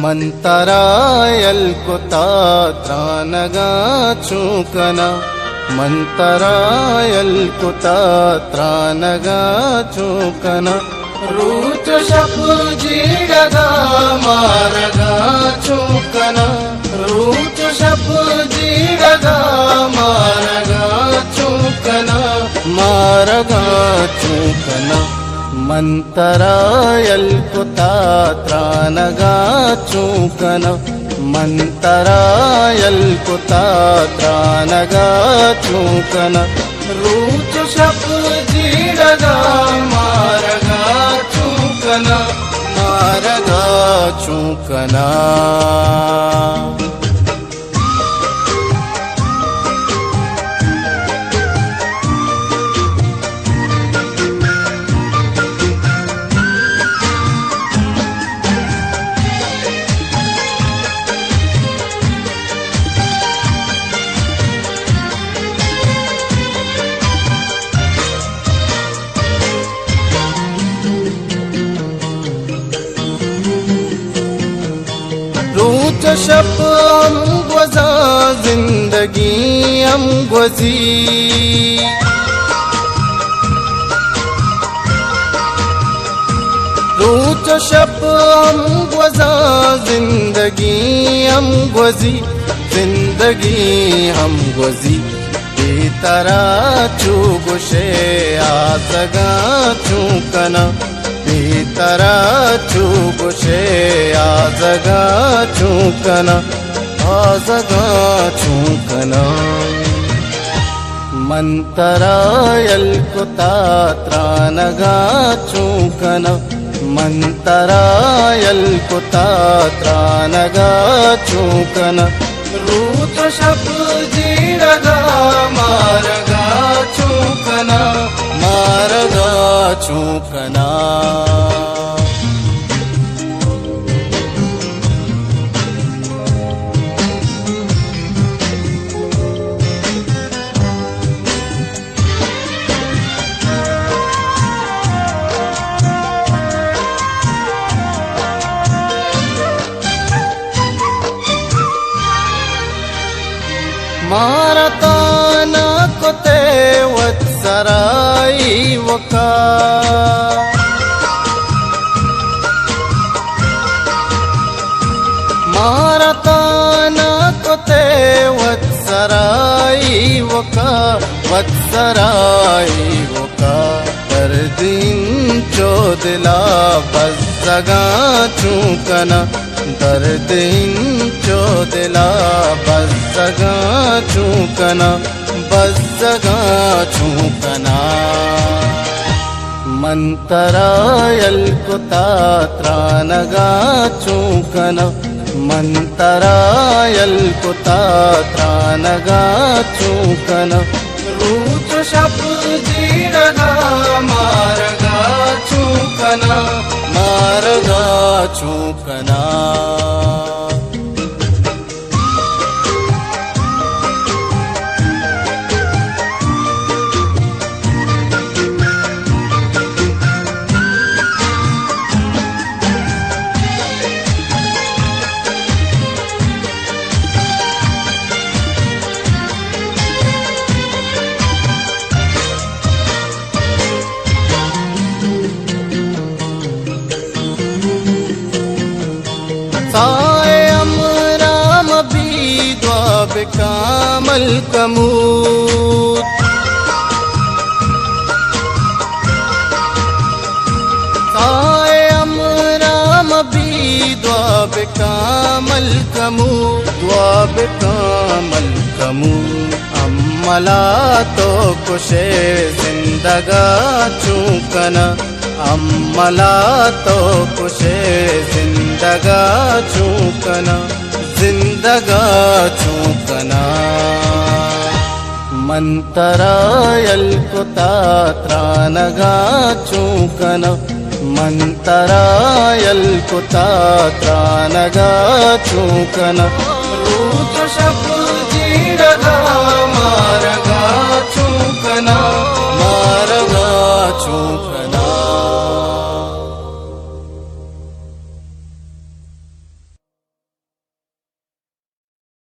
ಮಂತರಾಯಲ್ ಕುತಾತ್ರಾನಗಾ ಚೂಕನ ಮಂತರಾಯಲ್ ಕುತಾತ್ರಾನಗಾ ಚೂಕನ ರೂಚ ಶಪು ಜೀಡಗ ಮಾರಗ ಚೂಕನ ರೂಚ ಶಪು ಜೀಡಗ ಮಾರಗ ಚೂಕನ ಮಾರಗ ಚೂಕನ ಮಂತರಾಯಲ್ ಕುತಾತ್ರಾನಗಾ ಚೂಕನ ಮಂತರಾಯಲ್ ಕುತಾತ್ರಾನಗಾ ಚೂಕನ ರೂಚ ಶಪು ಜೀಡಗ ಮಾರಗ ಚೂಕನ ಮಾರಗ ಚೂಕನ रूच शप अमगवजा जिंदगी अमगवजी रूच शप अमगवजा जिंदगी अमगवजी जिंदगी अमगवजी बेतरा चुगुशे आजगा चूकना बेतरा चुगुशे आजगा चूकना आजगा चूकना मंतरायल कुतात्रानगा चूकना मंतरायल कुतात्रानगा चूकना रूच शप जीडगा मारगा चूकना मारगा चूकना मारताना कोते वत्सराई वका मारताना कोते वत्सराई वका वत्सराई वका दर्दीन चोदला बज़्ज़गा चूकना दर्दीन चोदला बज़्ज़गा चूकना बज़्ज़गा चूकना मंतरायल कुतात्रानगा चूकना मंतरायल कुतात्रानगा चूकना रूच शप जीडगा मारगा चूकना मारगा चूकना साए अमराम भी द्वाब कामल कमूद साए अमराम भी द्वाब कामल कमूद द्वाब कामल कमूद अम्मला तो कुशे जिंदगा चूकना अम्मला तो कुशे जिंदगा चूकना जिंदगा चूकना मंतरायल कुतात्रानगा चूकना मंतरायल कुतात्रानगा चूकना रूच शप जीडगा